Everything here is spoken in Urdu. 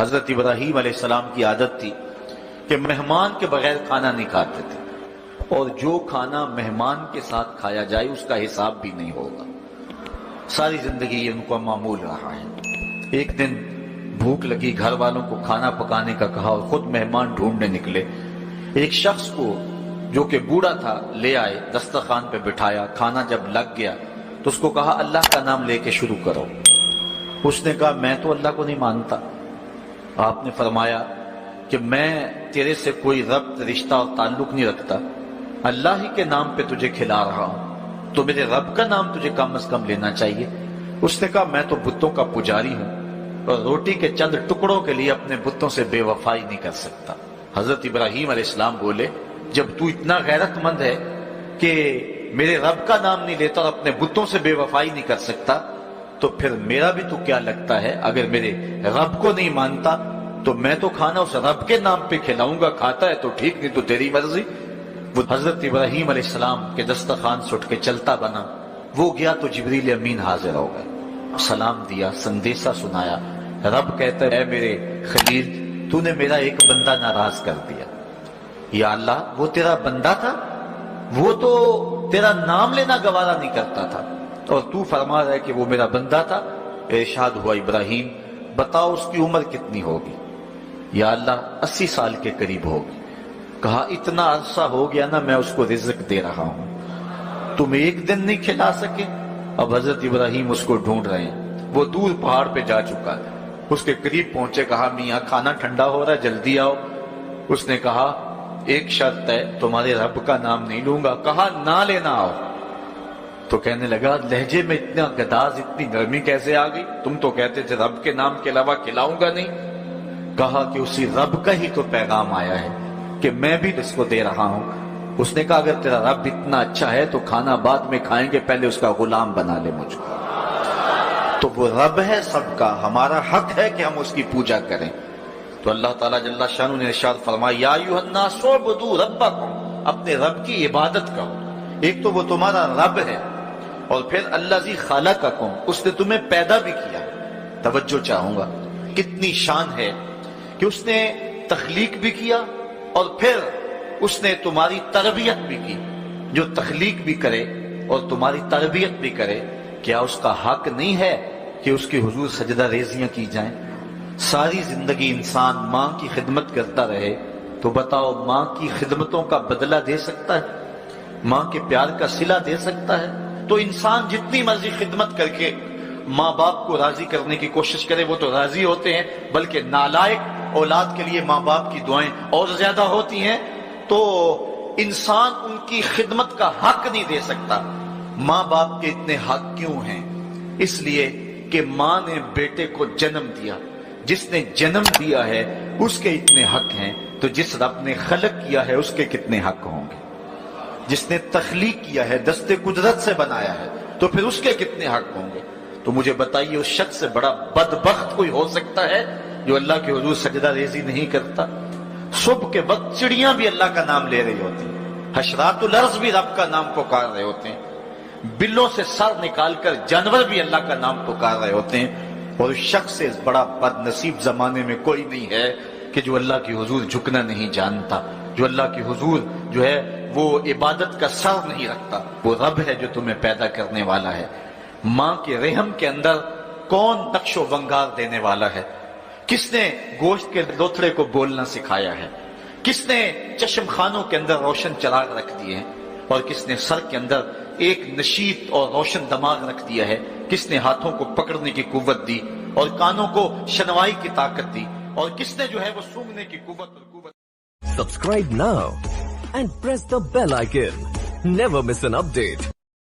حضرت ابراہیم علیہ السلام کی عادت تھی کہ مہمان کے بغیر کھانا نہیں کھاتے تھے، اور جو کھانا مہمان کے ساتھ کھایا جائے اس کا حساب بھی نہیں ہوگا۔ ساری زندگی یہ ان کو معمول رہا ہے۔ ایک دن بھوک لگی، گھر والوں کو کھانا پکانے کا کہا اور خود مہمان ڈھونڈنے نکلے۔ ایک شخص کو جو کہ بوڑھا تھا لے آئے، دسترخوان پہ بٹھایا، کھانا جب لگ گیا تو اس کو کہا اللہ کا نام لے کے شروع کرو۔ اس نے کہا میں تو اللہ کو نہیں مانتا۔ آپ نے فرمایا کہ میں تیرے سے کوئی ربط، رشتہ اور تعلق نہیں رکھتا، اللہ ہی کے نام پہ تجھے کھلا رہا ہوں، تو میرے رب کا نام تجھے کم از کم لینا چاہیے۔ اس نے کہا میں تو بتوں کا پجاری ہوں اور روٹی کے چند ٹکڑوں کے لیے اپنے بتوں سے بے وفائی نہیں کر سکتا۔ حضرت ابراہیم علیہ السلام بولے جب تو اتنا غیرت مند ہے کہ میرے رب کا نام نہیں لیتا اور اپنے بتوں سے بے وفائی نہیں کر سکتا، تو پھر میرا بھی تو کیا لگتا ہے، اگر میرے رب کو نہیں مانتا تو میں تو کھانا اس رب کے نام پہ کھلاؤں گا، کھاتا ہے تو ٹھیک، نہیں تو تیری مرضی۔ وہ حضرت ابراہیم علیہ السلام کے دسترخوان سے اٹھ کے چلتا بنا، وہ گیا تو جبریل امین حاضر ہو گئے، سلام دیا، سندیسہ سنایا۔ رب کہتا ہے اے میرے خلیل، تو نے میرا ایک بندہ ناراض کر دیا۔ یا اللہ، وہ تیرا بندہ تھا، وہ تو تیرا نام لینا گوارا نہیں کرتا تھا، اور تو فرما رہا ہے کہ وہ میرا بندہ تھا۔ ارشاد ہوا ابراہیم بتاؤ اس کی عمر کتنی ہوگی؟ یا اللہ 80 سال کے قریب ہوگی۔ کہا اتنا عرصہ ہو گیا نا میں اس کو رزق دے رہا ہوں، تم ایک دن نہیں کھلا سکے؟ اب حضرت ابراہیم اس کو ڈھونڈ رہے ہیں، وہ دور پہاڑ پہ جا چکا ہے، اس کے قریب پہنچے، کہا میاں کھانا ٹھنڈا ہو رہا ہے جلدی آؤ۔ اس نے کہا ایک شرط ہے، تمہارے رب کا نام نہیں لوں گا۔ کہا نہ لینا آؤ۔ تو کہنے لگا لہجے میں اتنا گداز، اتنی نرمی کیسے آ گئی؟ تم تو کہتے تھے رب کے نام کے علاوہ کھلاؤں گا نہیں۔ کہا کہ اسی رب کا ہی تو پیغام آیا ہے کہ میں بھی اس کو دے رہا ہوں۔ اس نے کہا اگر تیرا رب اتنا اچھا ہے تو کھانا بعد میں کھائیں گے، پہلے اس کا غلام بنا لے مجھ کو۔ تو وہ رب ہے سب کا، ہمارا حق ہے کہ ہم اس کی پوجا کریں۔ تو اللہ تعالیٰ جل شانہ نے ارشاد فرمایا یا ایھا الناس اعبدوا ربکم، اپنے رب کی عبادت کرو۔ ایک تو وہ تمہارا رب ہے، اور پھر الذی خلقکم، اس نے تمہیں پیدا بھی کیا۔ توجہ چاہوں گا، کتنی شان ہے کہ اس نے تخلیق بھی کیا اور پھر اس نے تمہاری تربیت بھی کی۔ جو تخلیق بھی کرے اور تمہاری تربیت بھی کرے، کیا اس کا حق نہیں ہے کہ اس کے حضور سجدہ ریزیاں کی جائیں؟ ساری زندگی انسان ماں کی خدمت کرتا رہے تو بتاؤ ماں کی خدمتوں کا بدلہ دے سکتا ہے؟ ماں کے پیار کا صلہ دے سکتا ہے؟ تو انسان جتنی مرضی خدمت کر کے ماں باپ کو راضی کرنے کی کوشش کرے وہ تو راضی ہوتے ہیں، بلکہ نالائق اولاد کے لیے ماں باپ کی دعائیں اور زیادہ ہوتی ہیں۔ تو انسان ان کی خدمت کا حق نہیں دے سکتا۔ ماں باپ کے اتنے حق کیوں ہیں؟ اس لیے کہ ماں نے بیٹے کو جنم دیا، جس نے جنم دیا ہے اس کے اتنے حق ہیں، تو جس رب نے خلق کیا ہے اس کے کتنے حق ہوں گے؟ جس نے تخلیق کیا ہے، دست قدرت سے بنایا ہے، تو پھر اس کے کتنے حق ہوں گے؟ تو مجھے بتائیے اس شخص سے بڑا بدبخت کوئی ہو سکتا ہے جو اللہ کے حضور سجدہ ریزی نہیں کرتا؟ صبح کے وقت چڑیاں بھی اللہ کا نام لے رہی ہوتی ہیں، حشرات الارض بھی رب کا نام پکار رہے ہوتے ہیں، بلوں سے سر نکال کر جانور بھی اللہ کا نام پکار رہے ہوتے ہیں، اور اس شخص سے بڑا بد نصیب زمانے میں کوئی نہیں ہے کہ جو اللہ کی حضور جھکنا نہیں جانتا، جو اللہ کی حضور جو ہے وہ عبادت کا سر نہیں رکھتا۔ وہ رب ہے جو تمہیں پیدا کرنے والا ہے۔ ماں کے رحم کے اندر کون نقش و ونگار دینے والا ہے؟ کس نے گوشت کے لوتھڑے کو بولنا سکھایا ہے؟ کس نے چشم خانوں کے اندر روشن چراغ رکھ دیے ہیں؟ اور کس نے سر کے اندر ایک نشیط اور روشن دماغ رکھ دیا ہے؟ کس نے ہاتھوں کو پکڑنے کی قوت دی اور کانوں کو شنوائی کی طاقت دی؟ اور کس نے جو ہے وہ سونگھنے کی قوت اور قوت؟ Subscribe now and press the bell icon. Never miss an update.